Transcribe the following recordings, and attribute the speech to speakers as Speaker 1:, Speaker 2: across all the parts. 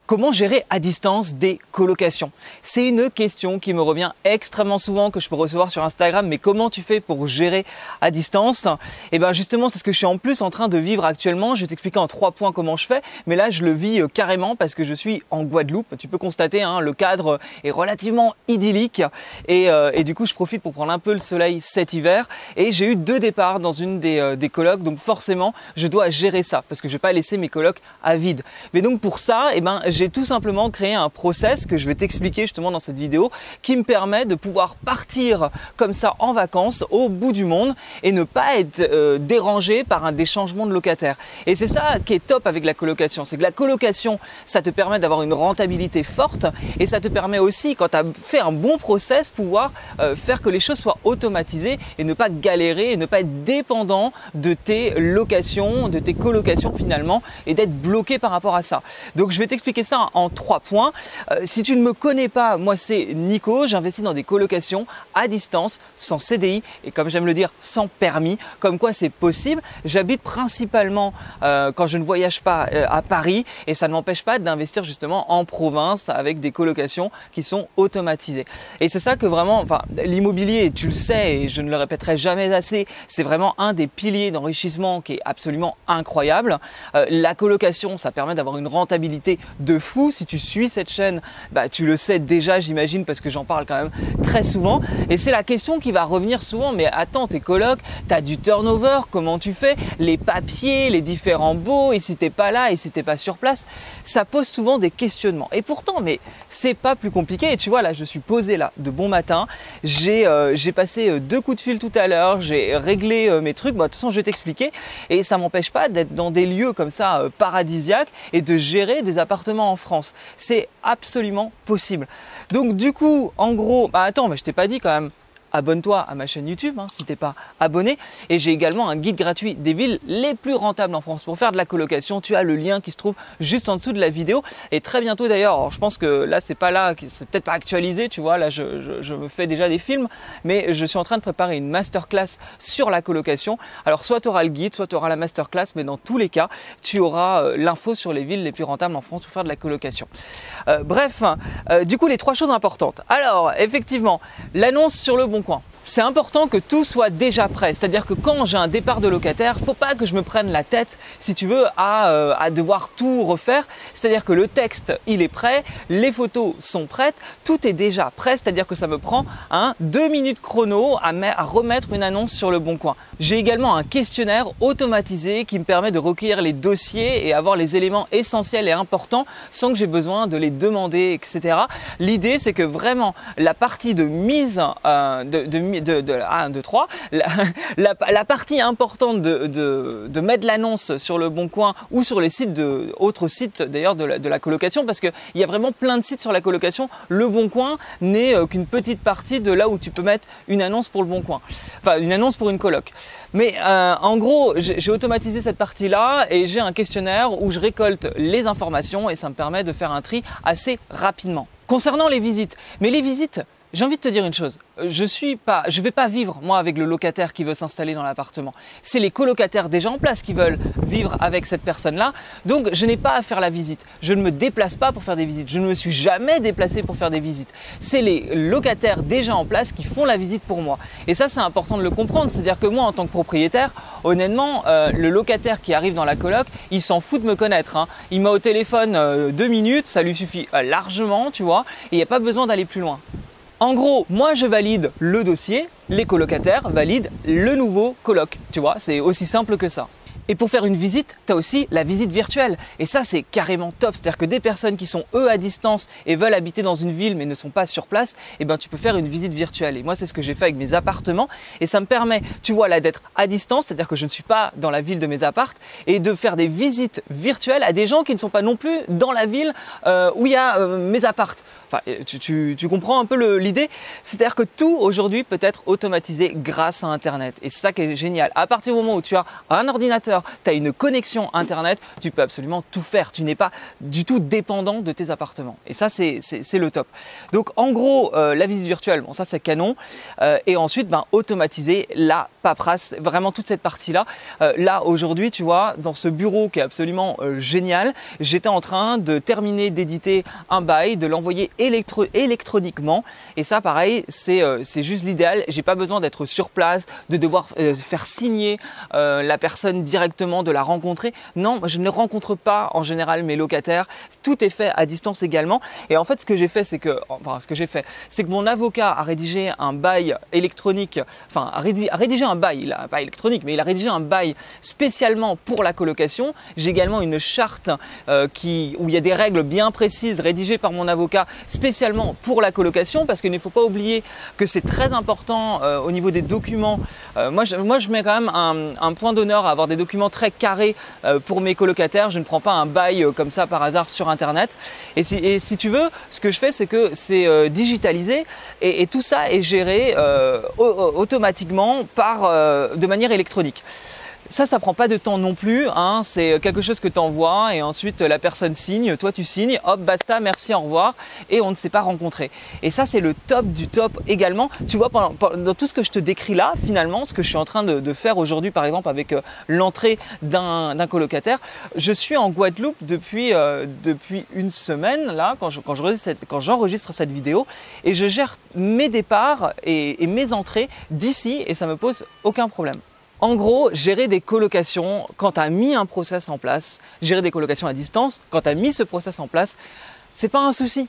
Speaker 1: Comment gérer à distance des colocations? C'est une question qui me revient extrêmement souvent, que je peux recevoir sur Instagram. Mais comment tu fais pour gérer à distance? Et bien justement, c'est ce que je suis en plus en train de vivre actuellement. Je vais t'expliquer en 3 points comment je fais. Mais là, je le vis carrément parce que je suis en Guadeloupe. Tu peux constater, le cadre est relativement idyllique. Et du coup, je profite pour prendre un peu le soleil cet hiver. Et j'ai eu 2 départs dans une des colocs. Donc forcément, je dois gérer ça parce que je ne vais pas laisser mes colocs à vide. Mais donc pour ça, j'ai tout simplement créé un process que je vais t'expliquer justement dans cette vidéo qui me permet de pouvoir partir comme ça en vacances au bout du monde et ne pas être dérangé par des changements de locataires. Et c'est ça qui est top avec la colocation, c'est que la colocation, ça te permet d'avoir une rentabilité forte et ça te permet aussi, quand tu as fait un bon process, pouvoir faire que les choses soient automatisées et ne pas galérer et ne pas être dépendant de tes locations, de tes colocations finalement et d'être bloqué par rapport à ça. Donc je vais t'expliquer ça en 3 points. Si tu ne me connais pas, moi c'est Nico, j'investis dans des colocations à distance, sans CDI et comme j'aime le dire, sans permis, comme quoi c'est possible. J'habite principalement quand je ne voyage pas à Paris et ça ne m'empêche pas d'investir justement en province avec des colocations qui sont automatisées. Et c'est ça que vraiment, l'immobilier, tu le sais et je ne le répéterai jamais assez, c'est vraiment un des piliers d'enrichissement qui est absolument incroyable. La colocation, ça permet d'avoir une rentabilité de fou. Si tu suis cette chaîne, tu le sais déjà, j'imagine, parce que j'en parle quand même très souvent. Et c'est la question qui va revenir souvent. Mais attends, tes colocs, tu as du turnover, comment tu fais? Les papiers, les différents baux, et si t'es pas là, et si t'es pas sur place, ça pose souvent des questionnements. Et pourtant, mais c'est pas plus compliqué. Et tu vois, là, je suis posé là de bon matin. J'ai passé 2 coups de fil tout à l'heure. J'ai réglé mes trucs. De toute façon, je vais t'expliquer. Et ça m'empêche pas d'être dans des lieux comme ça paradisiaques et de gérer des appartements en France. C'est absolument possible. Donc du coup, en gros, attends, mais je t'ai pas dit quand même. Abonne-toi à ma chaîne YouTube si t'es pas abonné. Et j'ai également un guide gratuit des villes les plus rentables en France pour faire de la colocation. Tu as le lien qui se trouve juste en dessous de la vidéo. Et très bientôt d'ailleurs, je pense que là c'est peut-être pas actualisé, tu vois, là je me fais déjà des films, mais je suis en train de préparer une masterclass sur la colocation. Alors soit tu auras le guide, soit tu auras la masterclass, mais dans tous les cas, tu auras l'info sur les villes les plus rentables en France pour faire de la colocation. Du coup les 3 choses importantes. Alors effectivement, l'annonce sur le bon coin. C'est important que tout soit déjà prêt, c'est-à-dire que quand j'ai un départ de locataire, faut pas que je me prenne la tête, si tu veux, à devoir tout refaire. C'est-à-dire que le texte, il est prêt, les photos sont prêtes, tout est déjà prêt, c'est-à-dire que ça me prend 2 minutes chrono à remettre une annonce sur le bon coin. J'ai également un questionnaire automatisé qui me permet de recueillir les dossiers et avoir les éléments essentiels et importants sans que j'ai besoin de les demander, etc. L'idée, c'est que vraiment la partie de mise la partie importante de mettre l'annonce sur le bon coin ou sur les sites autres sites d'ailleurs de la colocation, parce qu'il y a vraiment plein de sites sur la colocation. Le bon coin n'est qu'une petite partie de là où tu peux mettre une annonce pour le bon coin, enfin une annonce pour une coloc. Mais en gros, j'ai automatisé cette partie-là et j'ai un questionnaire où je récolte les informations et ça me permet de faire un tri assez rapidement. Concernant les visites, j'ai envie de te dire une chose, je vais pas vivre moi avec le locataire qui veut s'installer dans l'appartement. C'est les colocataires déjà en place qui veulent vivre avec cette personne-là. Donc je n'ai pas à faire la visite. Je ne me déplace pas pour faire des visites. Je ne me suis jamais déplacé pour faire des visites. C'est les locataires déjà en place qui font la visite pour moi. Et ça, c'est important de le comprendre. C'est-à-dire que moi, en tant que propriétaire, honnêtement, le locataire qui arrive dans la coloc, il s'en fout de me connaître. Il m'a au téléphone 2 minutes, ça lui suffit largement, tu vois. Et il n'y a pas besoin d'aller plus loin. En gros, moi je valide le dossier, les colocataires valident le nouveau coloc. Tu vois, c'est aussi simple que ça. Et pour faire une visite, tu as aussi la visite virtuelle. Et ça, c'est carrément top. C'est-à-dire que des personnes qui sont eux à distance et veulent habiter dans une ville mais ne sont pas sur place, tu peux faire une visite virtuelle. Et moi, c'est ce que j'ai fait avec mes appartements. Et ça me permet, tu vois, là, d'être à distance, c'est-à-dire que je ne suis pas dans la ville de mes appartes, et de faire des visites virtuelles à des gens qui ne sont pas non plus dans la ville où il y a mes appartes. Enfin, tu comprends un peu l'idée? C'est-à-dire que tout aujourd'hui peut être automatisé grâce à Internet. Et c'est ça qui est génial. À partir du moment où tu as un ordinateur, ordinateur, tu as une connexion internet, tu peux absolument tout faire. Tu n'es pas du tout dépendant de tes appartements. Et ça, c'est le top. Donc en gros, la visite virtuelle, bon ça c'est canon. Et ensuite, automatiser la paperasse, vraiment toute cette partie-là. Là aujourd'hui, tu vois, dans ce bureau qui est absolument génial, j'étais en train de terminer d'éditer un bail, de l'envoyer électroniquement. Et ça, pareil, c'est juste l'idéal. J'ai pas besoin d'être sur place, de devoir faire signer la personne directement, de la rencontrer. Non, je ne rencontre pas en général mes locataires. Tout est fait à distance également. Et en fait, ce que j'ai fait, c'est que mon avocat a rédigé un bail électronique, enfin a rédigé un bail, pas électronique, mais il a rédigé un bail spécialement pour la colocation. J'ai également une charte où il y a des règles bien précises rédigées par mon avocat spécialement pour la colocation, parce qu'il ne faut pas oublier que c'est très important au niveau des documents. Moi, je mets quand même un point d'honneur à avoir des documents très carrés pour mes colocataires. Je ne prends pas un bail comme ça par hasard sur internet. Et si tu veux, ce que je fais, c'est que c'est digitalisé et tout ça est géré automatiquement de manière électronique. Ça prend pas de temps non plus, hein. C'est quelque chose que tu envoies et ensuite la personne signe, toi tu signes, hop, basta, merci, au revoir, et on ne s'est pas rencontré. Et ça, c'est le top du top également. Tu vois, dans tout ce que je te décris là, finalement, ce que je suis en train de faire aujourd'hui, par exemple, avec l'entrée d'un colocataire, je suis en Guadeloupe depuis une semaine, là, quand j'enregistre cette vidéo, et je gère mes départs et mes entrées d'ici, et ça me pose aucun problème. En gros, gérer des colocations quand tu as mis un process en place, gérer des colocations à distance, quand tu as mis ce process en place, c'est pas un souci.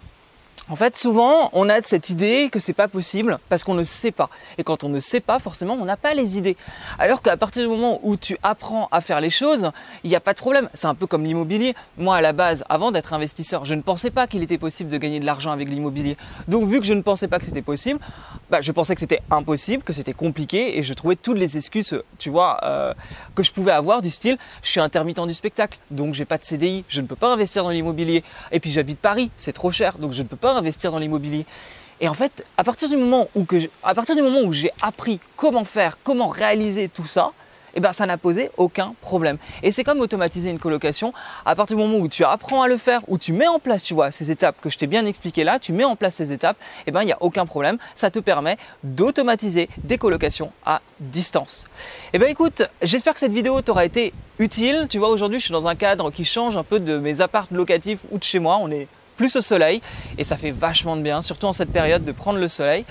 Speaker 1: En fait, souvent, on a cette idée que c'est pas possible parce qu'on ne sait pas. Et quand on ne sait pas, forcément, on n'a pas les idées. Alors qu'à partir du moment où tu apprends à faire les choses, il n'y a pas de problème. C'est un peu comme l'immobilier. Moi, à la base, avant d'être investisseur, je ne pensais pas qu'il était possible de gagner de l'argent avec l'immobilier. Donc, vu que je ne pensais pas que c'était possible, je pensais que c'était impossible, que c'était compliqué et je trouvais toutes les excuses, tu vois, que je pouvais avoir du style, je suis intermittent du spectacle, donc j'ai pas de CDI, je ne peux pas investir dans l'immobilier. Et puis j'habite Paris, c'est trop cher, donc je ne peux pas investir dans l'immobilier. Et en fait, à partir du moment où j'ai appris comment faire, comment réaliser tout ça, ça n'a posé aucun problème. Et c'est comme automatiser une colocation. À partir du moment où tu apprends à le faire, où tu mets en place, tu vois, ces étapes que je t'ai bien expliquées là, tu mets en place ces étapes, il n'y a aucun problème. Ça te permet d'automatiser des colocations à distance. Écoute, j'espère que cette vidéo t'aura été utile. Tu vois, aujourd'hui, je suis dans un cadre qui change un peu de mes apparts locatifs ou de chez moi. On est plus au soleil et ça fait vachement de bien, surtout en cette période, de prendre le soleil.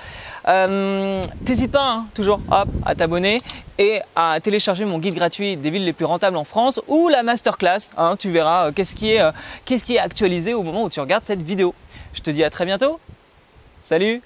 Speaker 1: T'hésites pas, hein, toujours à t'abonner et à télécharger mon guide gratuit des villes les plus rentables en France ou la masterclass, hein, tu verras qu'est-ce qui est actualisé au moment où tu regardes cette vidéo. Je te dis à très bientôt, salut!